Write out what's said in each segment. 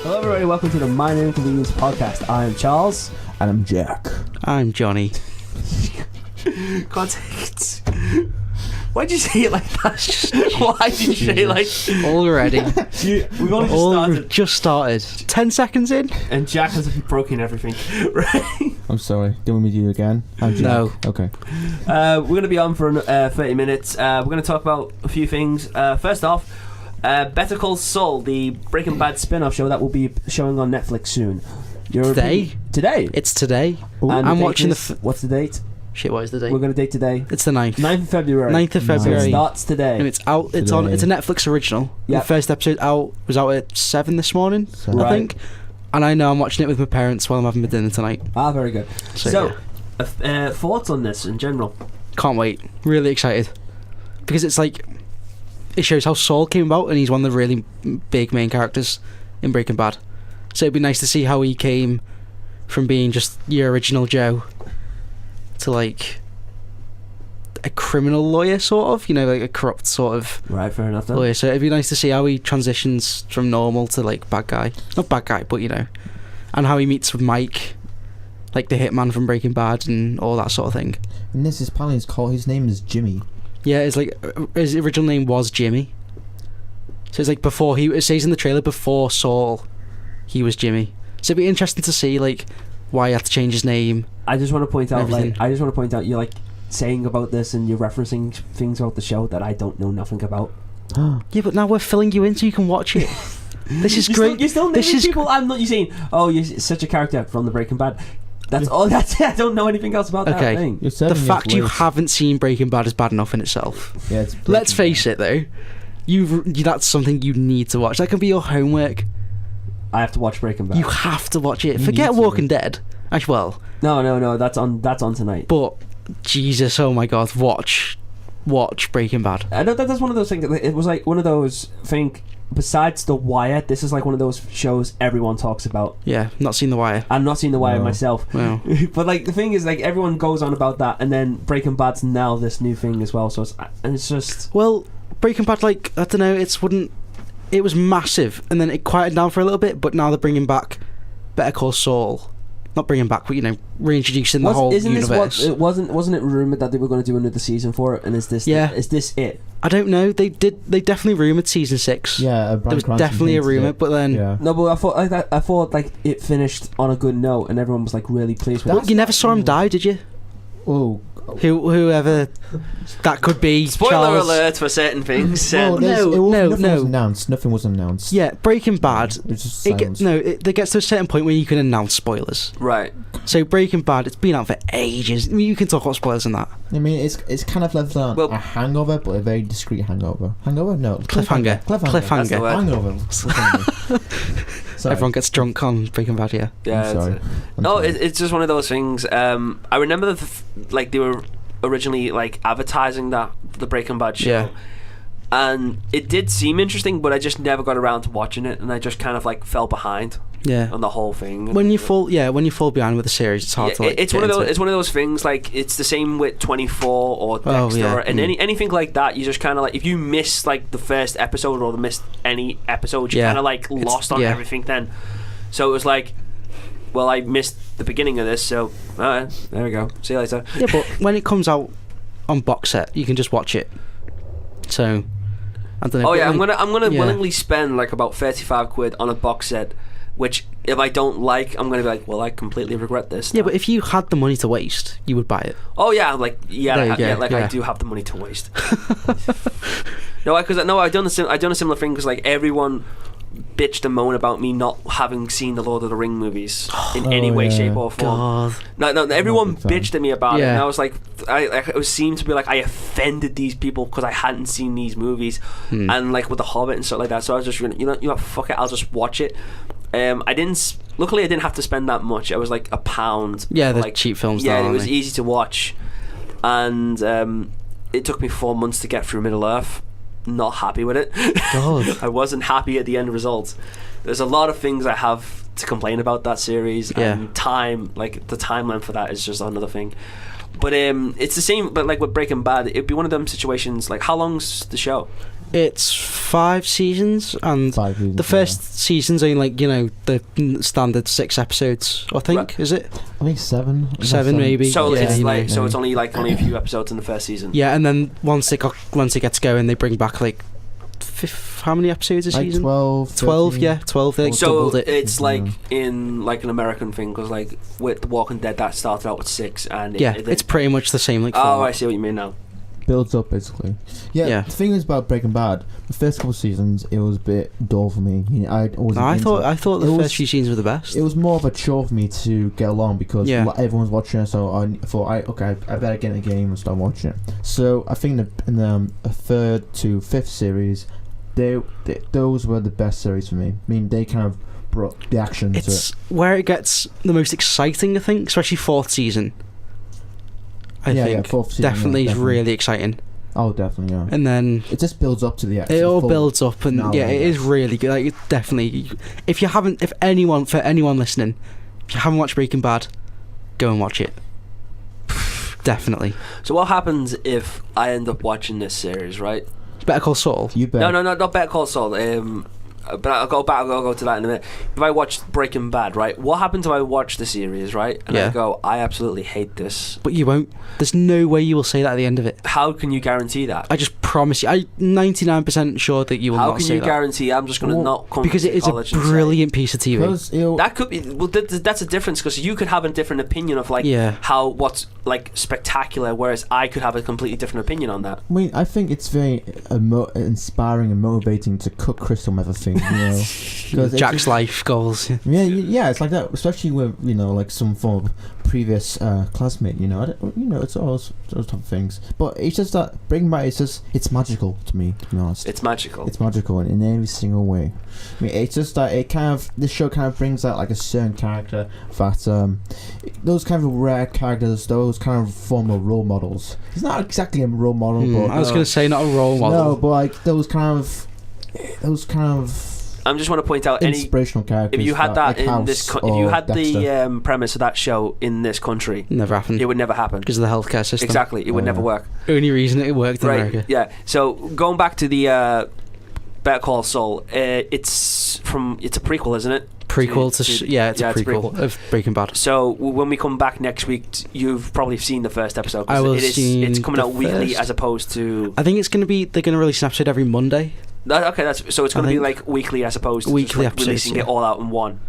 Hello everybody, welcome to the Minor Inconvenience podcast. I'm Charles. And I'm Jack. I'm Jonny. Can't take it. Why'd you say it like that? Why did you say it like Already. We've only just started. 10 seconds in? And Jack has broken everything. Right? I'm sorry. Do you want me to do it again? No. Okay. We're going to be on for 30 minutes. We're going to talk about a few things. First off, Better Call Saul, the Breaking Bad spin-off show that will be showing on Netflix soon. Today? It's today. I'm watching what's the date? Shit, what is the date? We're going to date today. It's the 9th. 9th of February. 9th of February. So it starts today. And it's out. It's on. It's a Netflix original. Yep. The first episode was out at 7 this morning, I think. And I know I'm watching it with my parents while I'm having my dinner tonight. Very good. So thoughts on this in general? Can't wait. Really excited. Because it's like, it shows how Saul came about, and he's one of the really big main characters in Breaking Bad. So it'd be nice to see how he came from being just your original Joe to like a criminal lawyer, sort of, like a corrupt sort of fair enough then. lawyer. So it'd be nice to see how he transitions from normal to like bad guy, not bad guy, but and how he meets with Mike, like the hitman from Breaking Bad and all that sort of thing. And this is apparently his name is Jimmy. Yeah, it's like his original name was Jimmy. So it's like it says in the trailer before Saul, he was Jimmy. So it'd be interesting to see like why he had to change his name. I just want to point out, you're like saying about this and you're referencing things about the show that I don't know nothing about. Yeah, but now we're filling you in so you can watch it. This is great. You're still naming people. I'm not. You're saying, you're such a character from the Breaking Bad. That's all. That's it. I don't know anything else about that thing. The fact you haven't seen Breaking Bad is bad enough in itself. Yeah, let's face it, though. That's something you need to watch. That can be your homework. I have to watch Breaking Bad. You have to watch it. Forget Walking Dead. Actually, well, no. That's on tonight. But Jesus, oh my God, watch Breaking Bad. I know that's one of those things. It was like one of those besides The Wire, this is like one of those shows everyone talks about. Yeah, not seen The Wire. I've not seen The Wire myself. No. But like the thing is, like everyone goes on about that, and then Breaking Bad's now this new thing as well. So it's just Breaking Bad, like I don't know, it was massive, and then it quieted down for a little bit. But now they're bringing back Better Call Saul. Not bringing back, but reintroducing the whole universe. Wasn't it rumored that they were going to do another season for it? And is this it? I don't know. They definitely rumored season 6. Yeah, there was definitely a rumor, but then no. But I thought like it finished on a good note, and everyone was like really pleased with it. You never saw him die, did you? Oh. Whoever that could be. Spoiler Charles. alert for certain things. Nothing was announced. Yeah, Breaking Bad. It there gets to a certain point where you can announce spoilers. Right. So Breaking Bad, it's been out for ages. I mean, you can talk about spoilers in that. I mean, it's kind of like a hangover, but a very discreet hangover. Hangover? No. Cliffhanger. Hangover. Everyone gets drunk on Breaking Bad, yeah. Yeah. I'm sorry. It's just one of those things. I remember that they were originally like advertising the Breaking Bad show. Yeah. And it did seem interesting, but I just never got around to watching it, and I just kind of like fell behind. Yeah. On the whole thing. When you fall behind with a series, it's hard to like. It's one of those things. Like it's the same with 24 or Dexter and anything like that. You just kind of like, if you miss like the first episode or miss any episode, you're kind of like lost on everything then. So it was like, well, I missed the beginning of this, so there we go. See you later. Yeah, but when it comes out on box set, you can just watch it. So I don't know. Oh yeah, I'm gonna willingly spend like about 35 quid on a box set, which if I don't like, I'm going to be like, well, I completely regret this now. Yeah, but if you had the money to waste, you would buy it. Oh yeah, I do have the money to waste. I've done a similar thing, because like everyone bitched and moaned about me not having seen the Lord of the Ring movies in any way, shape or form. No, everyone bitched at me about it, and I was like, it seemed to be like I offended these people because I hadn't seen these movies, and like with The Hobbit and stuff like that. So I was just, fuck it, I'll just watch it. Luckily I didn't have to spend that much. It was like £1. Yeah, the like cheap films. Yeah, it was easy to watch, and it took me 4 months to get through Middle Earth. Not happy with it. God. I wasn't happy at the end result. There's a lot of things I have to complain about that series, and time, like the timeline for that is just another thing. But it's the same. But like with Breaking Bad, it'd be one of them situations. Like, how long's the show? It's 5 seasons, and the first season's only like, you know, the standard 6 episodes, I think. Is it? I think 7. 7 maybe. So it's like, so it's only a few episodes in the first season. Yeah, and then once it gets going, they bring back like how many episodes a season? 12. 12, yeah, 12. They doubled it. It's like in like an American thing, because like with The Walking Dead, that started out with 6, and it's pretty much the same. Like, I see what you mean now. Builds up basically. Yeah. The thing is about Breaking Bad, the first couple of seasons it was a bit dull for me. You know, I thought the first few seasons were the best. It was more of a chore for me to get along because everyone's watching it, so I thought I better get in the game and start watching it. So I think in the 3rd to 5th series, those were the best series for me. I mean, they kind of brought the action to it. It's where it gets the most exciting, I think, especially 4th season. I think 4th season, definitely is really exciting. Oh, definitely, yeah. And then it just builds up to the action. It all builds up, and it is really good. Like, definitely, for anyone listening, if you haven't watched Breaking Bad, go and watch it. Definitely. So what happens if I end up watching this series, right? Better Call Saul. You bet. No, not Better Call Saul. But I'll go to that in a minute. If I watch Breaking Bad, right? What happens if I watch the series, right? And I go, I absolutely hate this. But you won't. There's no way you will say that at the end of it. How can you guarantee that? I just promise you. I'm 99% sure that you will not say that. How can you guarantee I'm just going to not come because it is a brilliant piece of TV. That could be... Well, that's a difference, because you could have a different opinion of like what's like spectacular, whereas I could have a completely different opinion on that. I mean, I think it's very inspiring and motivating to cook crystal meth things, you know. Jack's life goals. Yeah, it's like that, especially with, you know, like some form of previous classmate, you know. It's all those type of things. But it's just that Breaking Bad, it's magical to me, to be honest. It's magical. It's magical in every single way. I mean, it's just that this show kind of brings out like a certain character that those kind of rare characters, those kind of former role models. He's not exactly a role model, but I was going to say not a role model. No, but like those kind of. I just want to point out inspirational characters. If you had that like in this, if you had the premise of that show in this country, never happened. It would never happen because of the healthcare system. Exactly, it would never work. Only reason it worked in America. Yeah. So going back to the Better Call Saul, it's a prequel, isn't it? Prequel it's a prequel of Breaking Bad. So when we come back next week, you've probably seen the first episode. I will see. It's coming out weekly as opposed to. I think it's going to be. They're going to release an episode every Monday. Okay, so it's going to be like weekly as opposed to weekly just releasing it all out in one.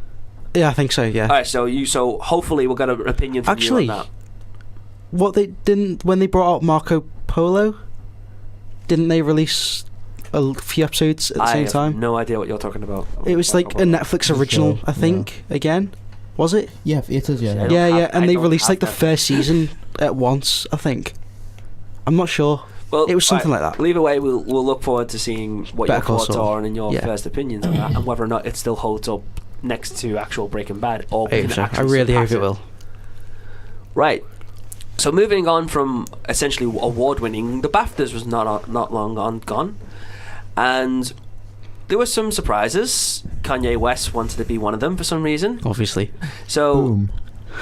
Yeah, I think so. Yeah. All right, so hopefully we'll get an opinion from you on that. What they didn't when they brought out Marco Polo, didn't they release a few episodes at the same time? I have no idea what you're talking about. It was like a Netflix original, I think. Yeah. Again, was it? Yeah, it is. Yeah. Yeah, and they released like the first season at once, I think. I'm not sure. Well, it was something like that. Well, either way, we'll look forward to seeing what your thoughts are and your first opinions on that, and whether or not it still holds up next to actual Breaking Bad. Or I really hope it will. Right. So moving on from essentially award-winning, the BAFTAs was not long gone, and there were some surprises. Kanye West wanted to be one of them for some reason. Obviously. So. Boom.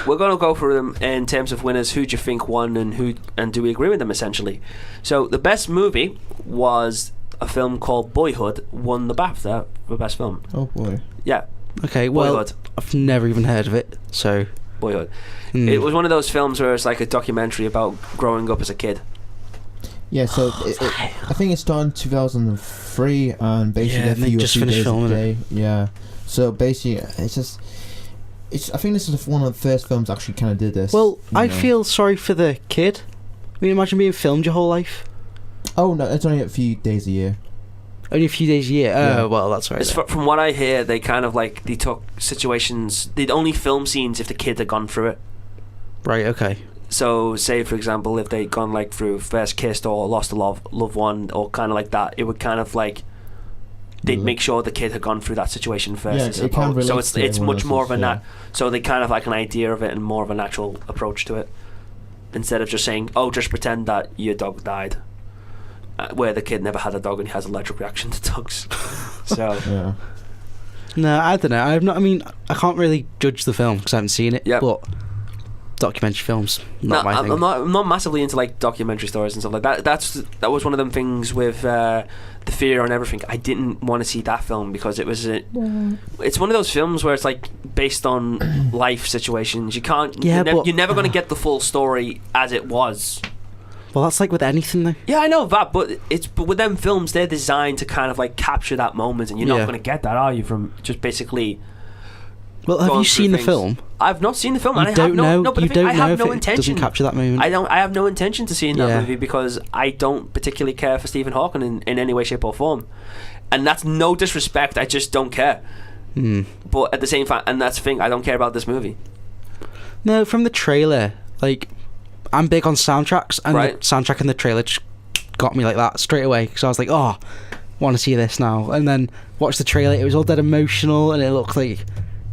We're going to go through them in terms of winners. Who do you think won, and do we agree with them essentially? So the best movie was a film called Boyhood. Won the BAFTA for best film. Oh boy. Yeah. Okay. Well, Boyhood. I've never even heard of it. So. Boyhood. It was one of those films where it's like a documentary about growing up as a kid. Yeah. So I think it started in 2003, and basically they just finished filming it. Yeah. So basically, I think this is one of the first films that actually kind of did this. Well, I feel sorry for the kid. I mean, imagine being filmed your whole life. Oh no, it's only a few days a year. Only a few days a year. Oh, well, that's right. From what I hear, they kind of like they took situations. They'd only film scenes if the kid had gone through it. Right. Okay. So, say for example, if they'd gone like through first kissed or lost a loved one or kind of like that, it would kind of like. They'd make sure the kid had gone through that situation first. Yeah, so it's much more of a so they kind of like an idea of it and more of an actual approach to it, instead of just saying, "Oh, just pretend that your dog died," where the kid never had a dog and he has allergic reaction to dogs. So yeah. No, I don't know. I mean, I can't really judge the film because I haven't seen it. Yeah. But documentary films. Not my thing. I'm not massively into like documentary stories and stuff like that. That was one of them things with The Fear and Everything. I didn't want to see that film because it was it's one of those films where it's like based on life situations. You can't. You're never going to get the full story as it was. Well, that's like with anything, though. Yeah, I know that, but with them films, they're designed to kind of like capture that moment, and you're not going to get that, are you? From just basically. Well, have you seen the film? I've not seen the film. You don't know. But you don't I have know no if intention. It doesn't capture that moment. I have no intention to seeing that movie because I don't particularly care for Stephen Hawking in any way, shape, or form, and that's no disrespect. I just don't care. But at the same time, and that's the thing, I don't care about this movie. No, from the trailer, like I'm big on soundtracks, and the soundtrack in the trailer just got me like that straight away. So I was like, oh, want to see this now, and then watched the trailer. It was all dead emotional, and it looked like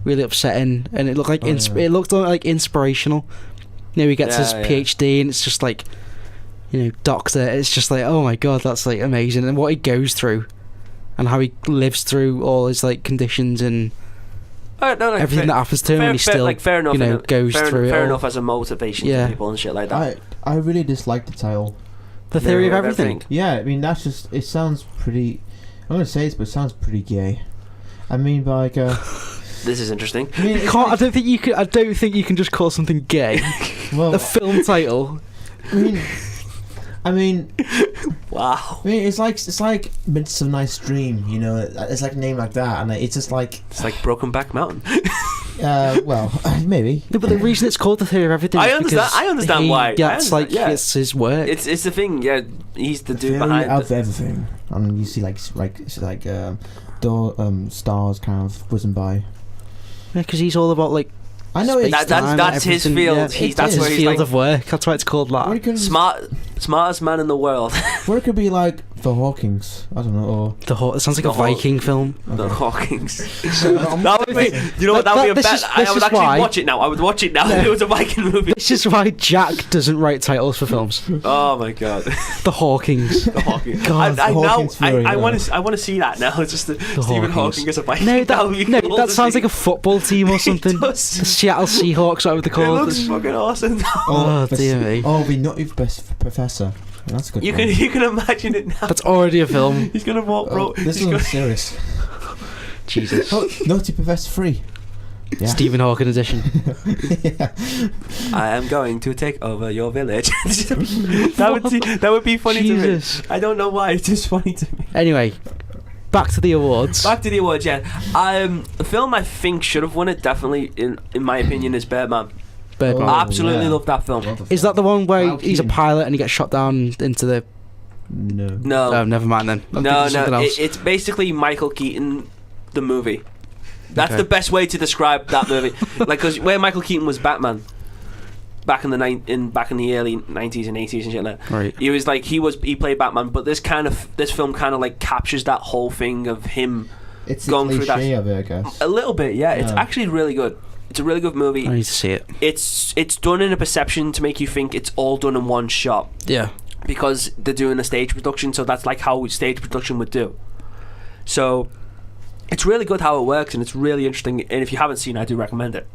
really upsetting, and it looked like it looked like inspirational. You know, he gets his PhD, and it's just like, you know, doctor. It's just like, oh my god, that's like amazing, and what he goes through, and how he lives through all his like conditions and everything that happens to him, and he still fair enough, you know, goes through it. Fair enough as a motivation to people and shit like that. I really dislike the title. The Theory of Everything. Yeah, I mean that's just it sounds pretty. I'm gonna say this, but it sounds pretty gay. I mean, like this is interesting. I mean, I don't think you can just call something gay. Well, the film title. I mean, wow. I mean, it's like Midsummer Night's Dream, you know. It's like a name like that, and it's just like it's like Brokenback Mountain. Well, maybe. No, but the reason it's called The Theory of Everything. I understand why. It's his work. It's the thing. Yeah, he's the dude Theory behind of everything, and you see like stars kind of whizzing by. Yeah, because he's all about like. I know that's his field. Yeah, that's his field of work. That's why it's called that. Smartest man in the world. Or it could be like The Hawkings. I don't know. Or it sounds like a Viking film. The Hawkings. That would be. You know what? That would be a bet. I would actually watch it now. I would watch it now if it was a Viking movie. This is why Jack doesn't write titles for films. Oh my god. The Hawkings. The Hawkings. God, I want to see that now. It's just Stephen Hawking as a Viking. No, that sounds like a football team or something. The Seattle Seahawks, what would they call it? It looks fucking awesome. Oh dear me. Oh, the Nutty Professor. That's good. You can imagine it now. That's already a film. He's gonna walk, bro. This is serious. Jesus. Nutty Professor 3. Yeah. Stephen Hawking edition. Yeah. I am going to take over your village. that would be funny Jesus. to me. I don't know why. It's just funny to me. Anyway, back to the awards. Yeah. The film I think should have won it, definitely in my opinion, is Birdman. I absolutely love that film. Is that the one where he's a pilot and he gets shot down into the... No. Oh, never mind then. No. It's basically Michael Keaton, the movie. That's the best way to describe that movie. Like, because where Michael Keaton was Batman back in the early 90s and 80s and shit like that. Right. He was like he played Batman, but this film kind of like captures that whole thing of him going through that. Of it, I guess. A little bit, yeah. It's actually really good. It's a really good movie. I need to see it. It's done in a perception to make you think it's all done in one shot. Yeah. Because they're doing a stage production, so that's like how stage production would do. So it's really good how it works, and it's really interesting. And if you haven't seen it, I do recommend it.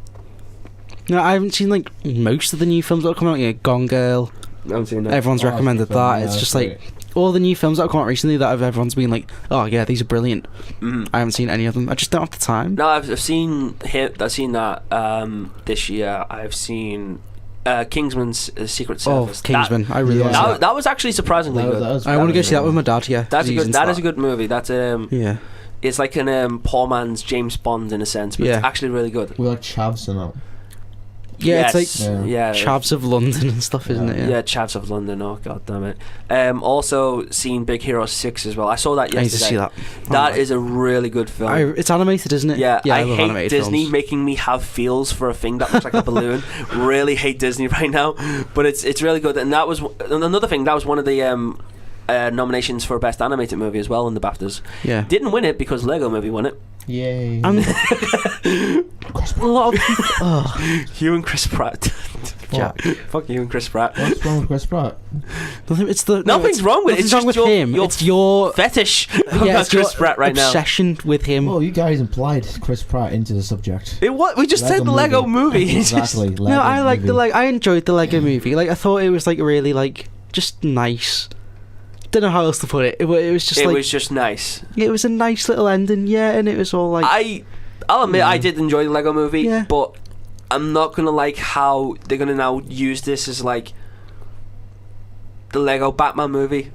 No, I haven't seen like most of the new films that are coming out. Yeah, Gone Girl. I haven't seen that. Everyone's recommended that. It's just like all the new films that have come out recently that everyone's been like, oh yeah, these are brilliant. I haven't seen any of them. I just don't have the time. No, I've seen that this year. I've seen Kingsman's Secret Service. Oh, Kingsman! I really want to see that. That was actually surprisingly good. I want to go see that with my dad. Yeah, that is a good movie. That's yeah. It's like an poor man's James Bond in a sense, but it's actually really good. We like Chavs and all. Yeah, it's like Chavs of London and stuff, isn't it? Yeah, Chavs of London. Oh god damn it! Also seen Big Hero 6 as well. I saw that yesterday. I need to see that. That is a really good film. It's animated, isn't it? Yeah, I love hate Disney films. making me have feels for a thing that looks like a balloon. Really hate Disney right now, but it's really good. And that was another thing. That was one of the nominations for Best Animated Movie as well in the BAFTAs. Yeah. Didn't win it because Lego Movie won it. Yay. A lot of people. Hugh and Chris Pratt. Jack. Fuck you and Chris Pratt. What's wrong with Chris Pratt? Nothing's wrong with it. It's just with him. It's your fetish. It's Chris Pratt right now. Obsession with him. Oh, you guys implied Chris Pratt into the subject. We just said the Lego movie. Exactly. No, I like I enjoyed the Lego movie. Like, I thought it was like really like just nice. Don't know how else to put it. It was just. It was just nice. It was a nice little ending, yeah, and it was all like. I'll admit I did enjoy the Lego movie, yeah. But I'm not gonna like how they're gonna now use this as like the Lego Batman movie.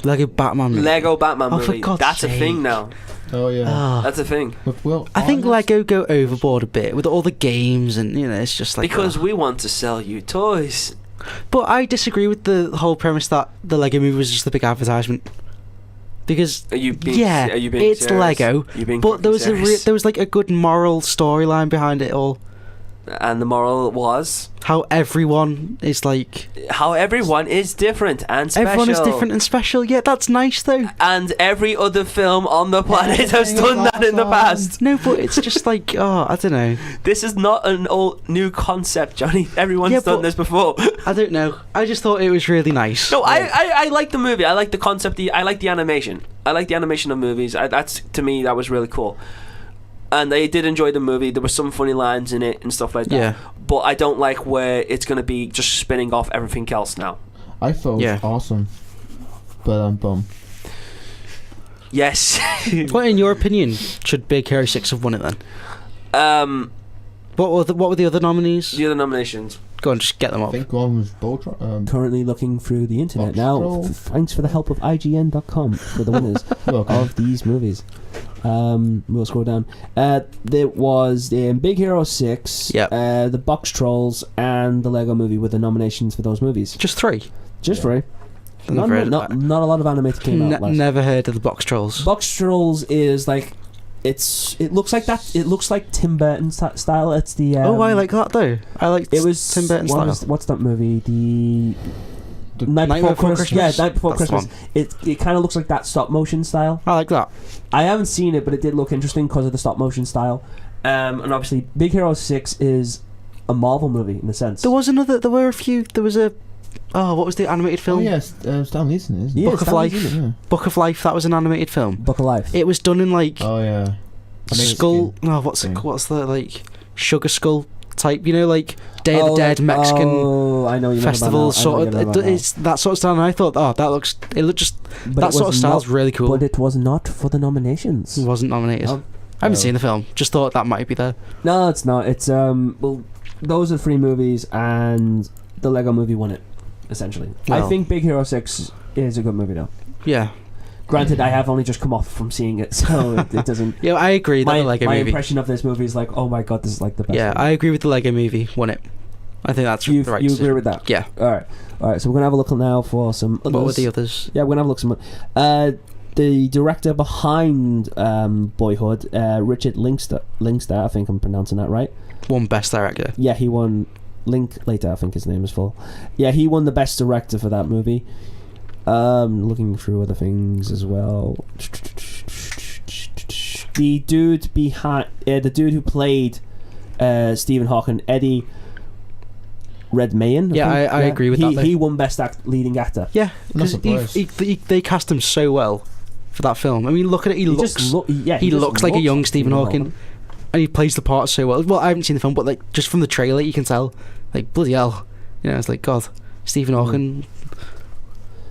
Lego Batman movie. For God's That's sake. A thing now. Oh yeah, that's a thing. Well, I think Lego go overboard a bit with all the games, and it's just like because we want to sell you toys. But I disagree with the whole premise that the Lego movie was just a big advertisement. Because it's serious? Lego, but there was like a good moral storyline behind it all. And the moral was how everyone is different and special. Everyone is different and special. Yeah, that's nice though. And every other film on the planet has done that in the past. No, but it's just like I don't know. This is not an old new concept, Johnny. Everyone's done this before. I don't know. I just thought it was really nice. No, I like the movie. I like the concept. I like the animation. I like the animation of movies. To me, that was really cool. And I did enjoy the movie. There were some funny lines in it and stuff like that. Yeah. But I don't like where it's going to be just spinning off everything else now. I thought it was awesome. But I'm bummed. Yes. What, in your opinion, should Big Hero 6 have won it then? What were the other nominees? The other nominations. Go on, just get them up. I think one was Voltron. Currently looking through the internet now. Thanks for the help of IGN.com for the winners of these movies. We'll scroll down. There was Big Hero 6, the Box Trolls, and the Lego Movie were the nominations for those movies. Just three? Just three. Not a lot of animated came out. Never heard of the Box Trolls. Box Trolls is like... It looks like that. It looks like Tim Burton style. It's the... I like that though. I like Tim Burton style. What's that movie? The Night Before Christmas. Yeah, Night Before Christmas. It kind of looks like that stop motion style. I like that. I haven't seen it, but it did look interesting because of the stop motion style. And obviously, Big Hero 6 is a Marvel movie in a sense. There were a few. There was a... Oh, what was the animated film? Oh yes, Stan Lee, isn't it? Book of Life. Book of Life. That was an animated film. Book of Life. It was done in like... Oh yeah. Skull... No, what's the like... Sugar Skull type, like Day of the Dead Mexican I know you festival sort of. It's that sort of style, and I thought, that sort of style's really cool. But it was not for the nominations. It wasn't nominated. I haven't seen the film. Just thought that might be there. No, it's not. It's those are three movies, and the Lego Movie won it. Essentially, I think Big Hero 6 is a good movie though. Yeah. Granted, I have only just come off from seeing it, so it doesn't... Yeah, I agree. My movie. impression of this movie is like, oh my god, this is like the best. Yeah, movie. I agree with the Lego Movie. Won it. I think that's the right You decision. agree with that? Yeah. All right. So we're gonna have a look now for some others. What were the others? Yeah, we're gonna have a look some. The director behind Boyhood, Richard Linkster. I think I'm pronouncing that right. Won Best Director. Yeah, he won. Linklater, I think his name is full. Yeah, he won the Best Director for that movie. Looking through other things as well. The dude who played Stephen Hawking, Eddie Redmayne. I agree with that. He won Best Leading Actor. Yeah, because they cast him so well for that film. I mean, look at it. He looks like a young Stephen Hawking. And he plays the part so well. Well, I haven't seen the film, but like just from the trailer, you can tell, like bloody hell, it's like God, Stephen Hawking.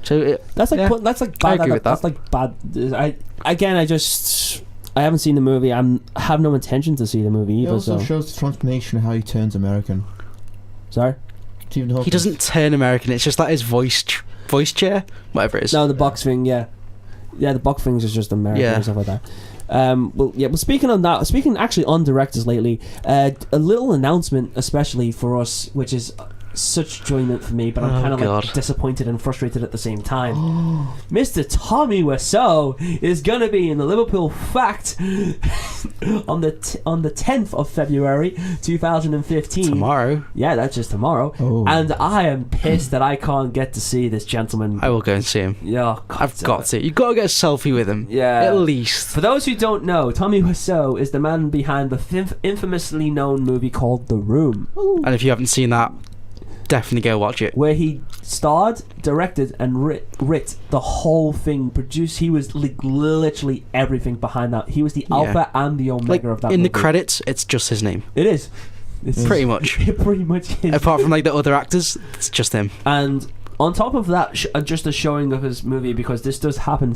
So that's like bad. I agree with that. That's like bad. I haven't seen the movie. I have no intention to see the movie either. It also shows the transformation of how he turns American. Sorry, Stephen Hawking. He doesn't turn American. It's just that his voice chair, whatever it is. No, the box thing. Yeah, the box things is just American and stuff like that. Well, speaking actually on directors lately, a little announcement, especially for us, which is such enjoyment for me, but I'm kind of like disappointed and frustrated at the same time. Mr. Tommy Wiseau is gonna be in the Liverpool Fact on the 10th of February 2015. Tomorrow. Yeah, that's just tomorrow. And I am pissed that I can't get to see this gentleman. I will go and see him. Yeah, I've got to. You've got to get a selfie with him. Yeah, at least. For those who don't know, Tommy Wiseau is the man behind the infamously known movie called The Room. And if you haven't seen that, definitely go watch it. Where he starred, directed, and writ the whole thing. Produced. He was literally everything behind that. He was the alpha and the omega of that in movie. The credits, it's just his name. It is. It's pretty much. It pretty much is. Apart from like the other actors, it's just him. And on top of that, just a showing of his movie, because this does happen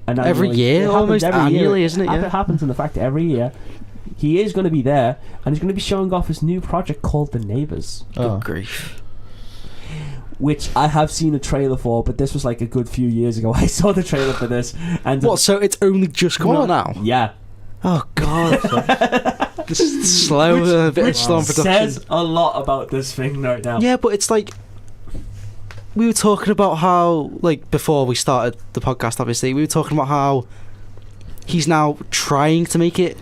every year, almost annually, isn't it? Yeah. It happens in the fact every year. He is going to be there, and he's going to be showing off his new project called The Neighbours. Good grief. Which I have seen a trailer for, but this was like a good few years ago. I saw the trailer for this. And so it's only just coming out now? Yeah. Oh, God. This is slow, a bit of slow production. Says a lot about this thing right now. Yeah, but it's like... We were talking about how, like, before we started the podcast, obviously, we were talking about how he's now trying to make it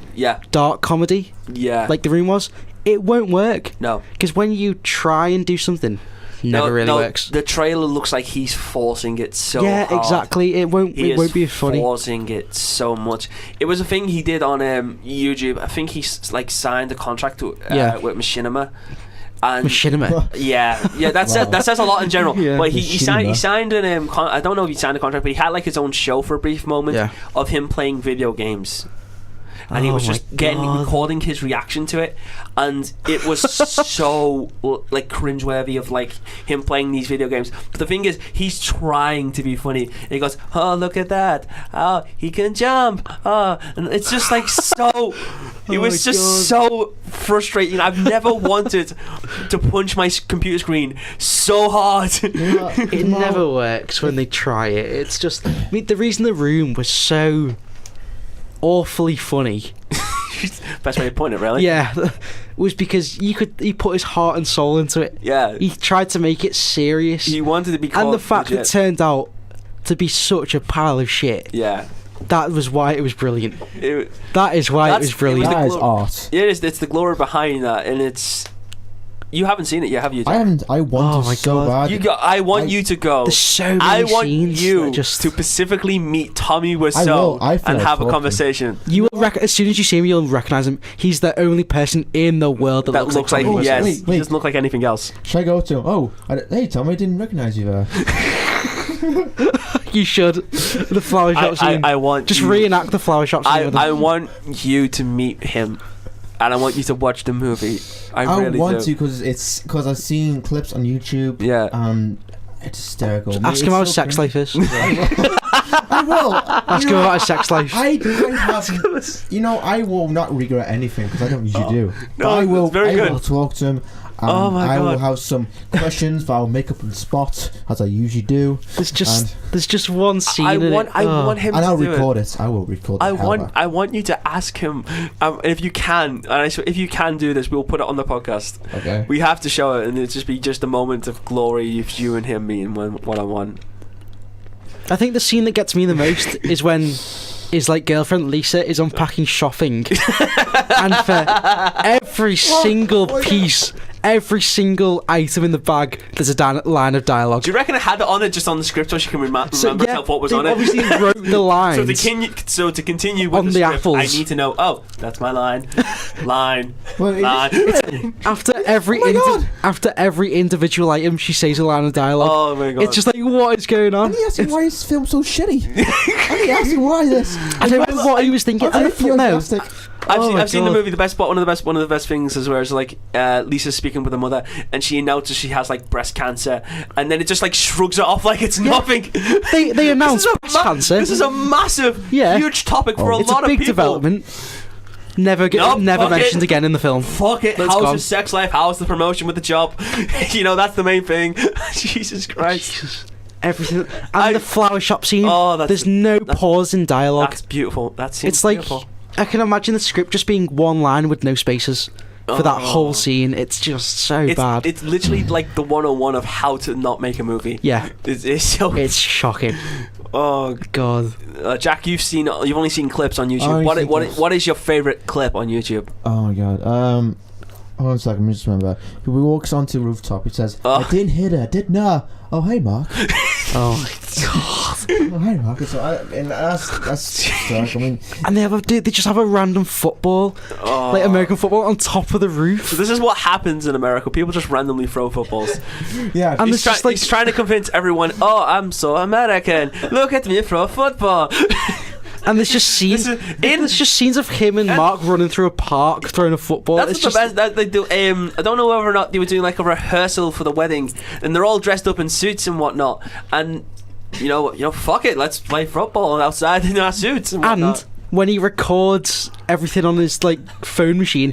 dark comedy. Yeah. Like The Room was. It won't work. No. Because when you try and do something, never really works. The trailer looks like he's forcing it so hard. Yeah, exactly. It won't be funny. Forcing it so much. It was a thing he did on YouTube. I think he signed a contract with Machinima. And Machinima. Yeah, that says a lot in general. Yeah. But he signed an I don't know if he signed a contract, but he had like his own show for a brief moment of him playing video games. And he was just recording his reaction to it, and it was so like cringeworthy of like him playing these video games. But the thing is, he's trying to be funny. And he goes, "Oh, look at that! Oh, he can jump! Oh," and it's just like so. It was just so frustrating. I've never wanted to punch my computer screen so hard. It never works when they try it. It's just, I mean, the reason The Room was so awfully funny, best way to point it, really, was because he put his heart and soul into it. He tried to make it serious. He wanted to be called and the fact legit. It turned out to be such a pile of shit. That was why it was brilliant. That is why it was brilliant. That is art. Yeah, it's the glory behind that, and it's. You haven't seen it yet, have you, Jack? I haven't. I want to so bad. I want you to go. There's so many I want scenes you to specifically meet Tommy Wiseau and have a conversation. You will as soon as you see him, you'll recognise him. He's the only person in the world that looks like Tommy Wiseau. Yes, he doesn't look like anything else. Should I go to him? Hey Tommy, I didn't recognise you there. You should. The flower shop scene. I want just reenact the flower shop scene. I want you to meet him. And I want you to watch the movie. I really want to because I've seen clips on YouTube. Yeah. It's hysterical. Ask him how his sex life is. I will. Ask him about his sex life. I will not regret anything because I don't usually do. No, I will. Very good. I will talk to him. I will have some questions that I'll make up on the spot, as I usually do. There's just one scene. I want him. And I'll record it. I will record it. I want you to ask him if you can. If you can do this, we'll put it on the podcast. Okay. We have to show it, and it'll just be a moment of glory if you and him meeting one on one. I think the scene that gets me the most is when his girlfriend Lisa is unpacking shopping, and for every single piece, every single item in the bag, there's a line of dialogue. Do you reckon I had it on it just on the script so she can remember herself what was on it? Obviously wrote the lines. So to continue with on the script, apples. I need to know. Oh, that's my line. Line. After every individual item, she says a line of dialogue. Oh my god! It's just like, what is going on? I'm asking why is this film so shitty. I'm asking why this. I don't know what he was thinking. I've seen the movie. One of the best things is where it's Lisa's speaking with her mother, and she announces she has breast cancer, and then it just shrugs it off like it's nothing. They announced breast cancer. This is a massive, huge topic for a lot of people. It's a big development. Never mentioned again in the film. Fuck it. How's his sex life? How's the promotion with the job? That's the main thing. Jesus Christ. Everything. And the flower shop scene. There's no pause in dialogue. That's beautiful. That's beautiful. I can imagine the script just being one line with no spaces. for that whole scene. It's just so bad. It's literally like the 101 of how to not make a movie. Yeah, it's shocking. Oh God, Jack, you've only seen clips on YouTube. What is your favorite clip on YouTube? Oh my God. Hold on a second, let me just remember. He walks onto the rooftop. He says, "I didn't hit her, didn't I? Oh hey, Mark." Oh my God. Oh hey, Mark. That's dark. I mean, and they just have a random football, like American football, on top of the roof. So this is what happens in America. People just randomly throw footballs. Yeah, and he's trying to convince everyone. Oh, I'm so American. Look at me throw a football. And there's just scenes of him and Mark running through a park throwing a football. That's the best that they do. I don't know whether or not they were doing like a rehearsal for the wedding, and they're all dressed up in suits and whatnot. And you know, fuck it, let's play football outside in our suits and whatnot. And when he records everything on his like phone machine,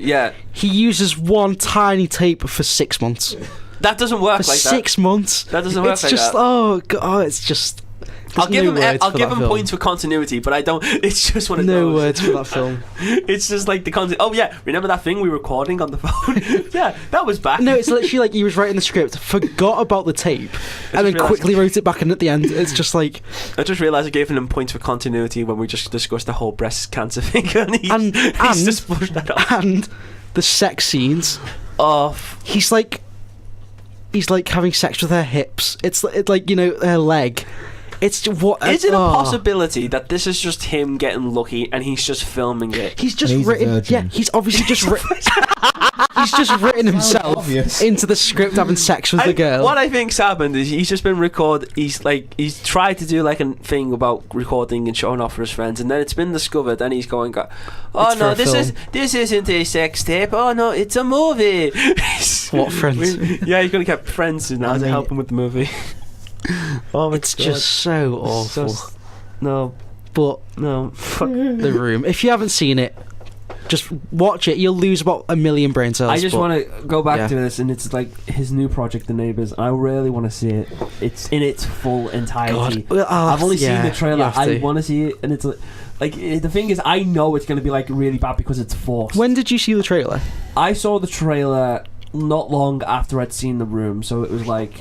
he uses one tiny tape for 6 months. That doesn't work like that. 6 months. That doesn't work like that. It's just oh God, it's just. I'll give him points for continuity, but I don't. It's just one of those. No words for that film. It's just like the content. Oh yeah, remember that thing we were recording on the phone? Yeah, that was back. No, it's literally like he was writing the script, forgot about the tape, and then quickly wrote it back in at the end. It's just like I just realised I gave him points for continuity when we just discussed the whole breast cancer thing, and he's just pushed that off. And the sex scenes. He's like having sex with her hips. It's like her leg. It's what is it a possibility that this is just him getting lucky and he's just filming it? He's just written. Yeah, he's obviously just written. He's just written himself into the script having sex with the girl. What I think's happened is he's just been he's tried to do like a thing about recording and showing off for his friends, and then it's been discovered, and he's going, "Oh no, this isn't a sex tape. Oh no, it's a movie." What friends? Yeah, he's gonna get friends now to help him with the movie. It's just so awful. Fuck The Room. If you haven't seen it, just watch it. You'll lose about 1 million brain cells. I just want to go back to this, and it's like his new project, The Neighbours. I really want to see it. It's in its full entirety. I've only seen the trailer. I want to see it, and it's like the thing is, I know it's going to be like really bad because it's forced. When did you see the trailer? I saw the trailer not long after I'd seen The Room, so it was like.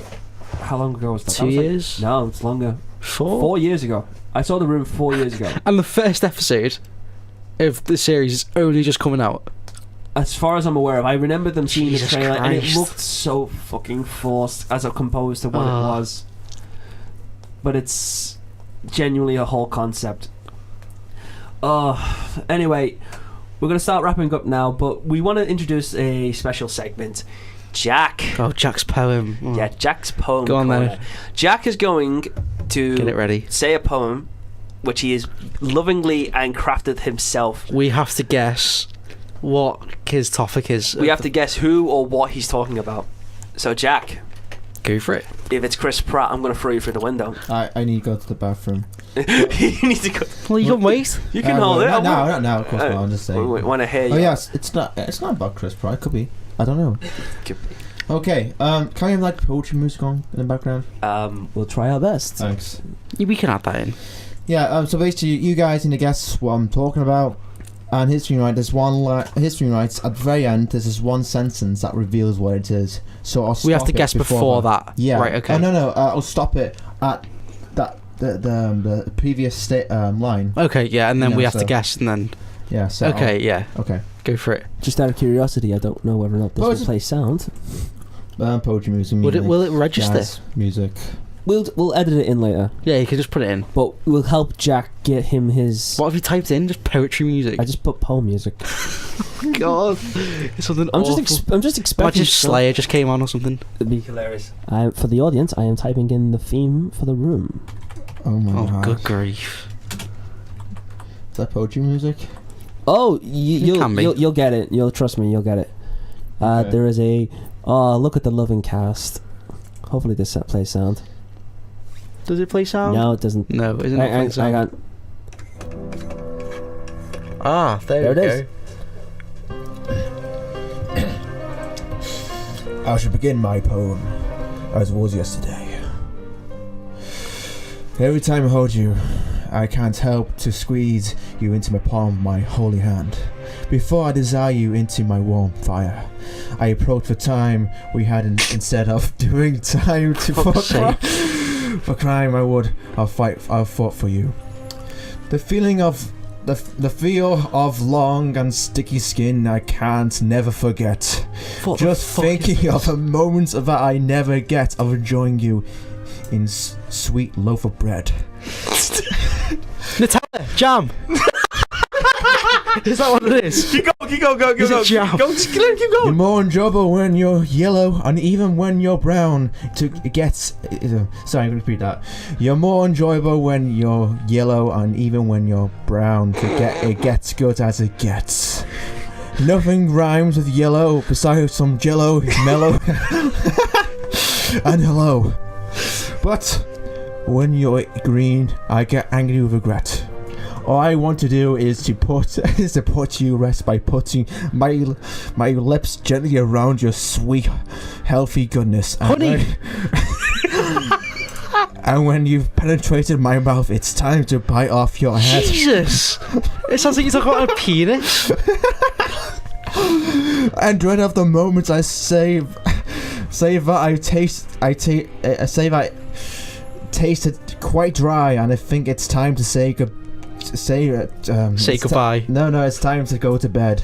How long ago was that? 2 years? No, it's longer. 4 years ago. I saw The Room 4 years ago. And the first episode of the series is only just coming out. As far as I'm aware of, I remember them seeing the trailer and it looked so fucking forced as opposed to what it was. But it's genuinely a whole concept. Anyway, we're going to start wrapping up now, but we want to introduce a special segment. Jack. Oh, Jack's poem. Oh. Yeah, Jack's poem. Go on then. Jack is going to get it ready. Say a poem, which he has lovingly crafted himself. We have to guess what his topic is. We have to guess who or what he's talking about. So, Jack, go for it. If it's Chris Pratt, I'm going to throw you through the window. I need to go to the bathroom. You need to go. Well, you can wait. You can hold it. Not now. Of course not. I'm just saying. Want to hear you? Oh yes, it's not about Chris Pratt. It could be. I don't know. Okay, can we have like poetry music on in the background? We'll try our best. Thanks. We can add that in. Yeah. So basically, you guys need to guess what I'm talking about. And history writes at the very end. There's this one sentence that reveals what it is. So I'll stop. We have to guess before that. Yeah. Right. Okay. Oh no. I'll stop it at that the previous line. Okay. Yeah. And then we have to guess, and then. Yeah. So. Okay. Okay. Go for it. Just out of curiosity, I don't know whether or not this will play sound. Poetry music. Will it register? Jazz music. We'll edit it in later. Yeah, you can just put it in. But we'll help Jack get him his. What have you typed in? Just poetry music. I just put poem music. God, it's something. I'm just expecting. Imagine Slayer just came on or something. It'd be hilarious. For the audience, I am typing in the theme for The Room. Oh my god. Good grief! Is that poetry music? Oh, you'll get it. You'll trust me. You'll get it. Okay. There is a. Oh, look at the loving cast. Hopefully this plays sound. Does it play sound? No, it doesn't. No, isn't it playing sound? I got. There it is. I shall begin my poem as was yesterday. Every time I hold you, I can't help to squeeze you into my palm of my holy hand, Before I desire you into my warm fire, I approach the time we had instead of doing time to for crime. I'll fought for you. The feeling of the feel of long and sticky skin I can't never forget. Just thinking of the moments that I never get of enjoying you in sweet loaf of bread. Nutella, jam. Is that what it is? Keep going. Is it jam? Keep going. You're more enjoyable when you're yellow, and even when you're brown. Sorry, I'm going to repeat that. You're more enjoyable when you're yellow, and even when you're brown. It gets good as it gets. Nothing rhymes with yellow besides some jello, mellow, and hello. But when you're green, I get angry with regret. All I want to do is to put you to rest by putting my lips gently around your sweet, healthy goodness. Honey! And when you've penetrated my mouth, it's time to bite off your head. Jesus! It sounds like you're talking about a penis. And dread of the moments I say that tasted quite dry, and I think it's time to say goodbye. No, it's time to go to bed.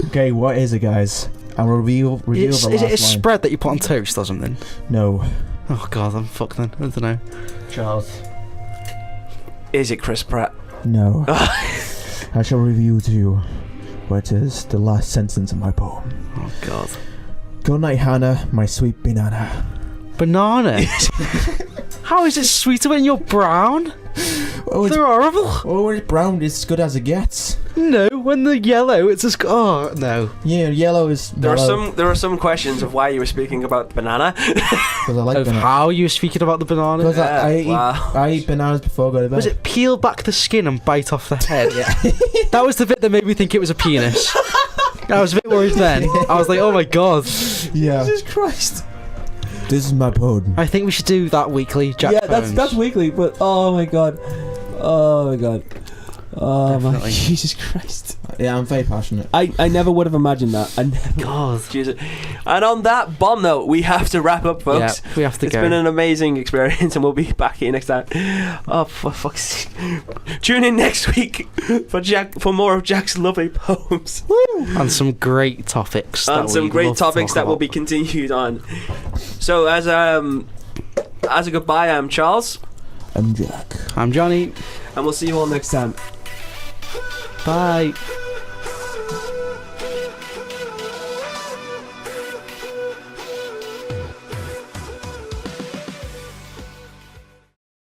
Okay, what is it, guys? And reveal the last line. Is it a spread that you put on toast or something? No. Oh god, I'm fucked then. I don't know. Charles. Is it Chris Pratt? No. I shall reveal to you what is the last sentence of my poem. Oh god. Good night, Hannah, my sweet banana. Banana? How is it sweeter when you're brown? They're horrible. Oh, when it's brown, it's as good as it gets. No, when they're yellow, it's as oh no. Yeah, yellow is. There are some questions of why you were speaking about the banana. Because I like of banana. How you were speaking about the banana? Because I eat bananas before I go to bed. Was it peel back the skin and bite off the head? Yeah. That was the bit that made me think it was a penis. I was a bit worried then. I was like, oh my god. Yeah. Jesus Christ. This is my poem. I think we should do that weekly, Jack. Yeah, that's weekly, but oh my god. Oh Definitely. my Jesus Christ. Yeah, I'm very passionate. I never would have imagined that. God. Jesus. And on that bomb note, we have to wrap up, folks. Yeah, we have to go. It's been an amazing experience, and we'll be back here next time. Oh, for fuck's sake. Tune in next week for more of Jack's lovely poems. Woo! And some great topics. And some great topics that will be continued on. So, as a goodbye, I'm Charles. I'm Jack. I'm Jonny. And we'll see you all next time. Bye.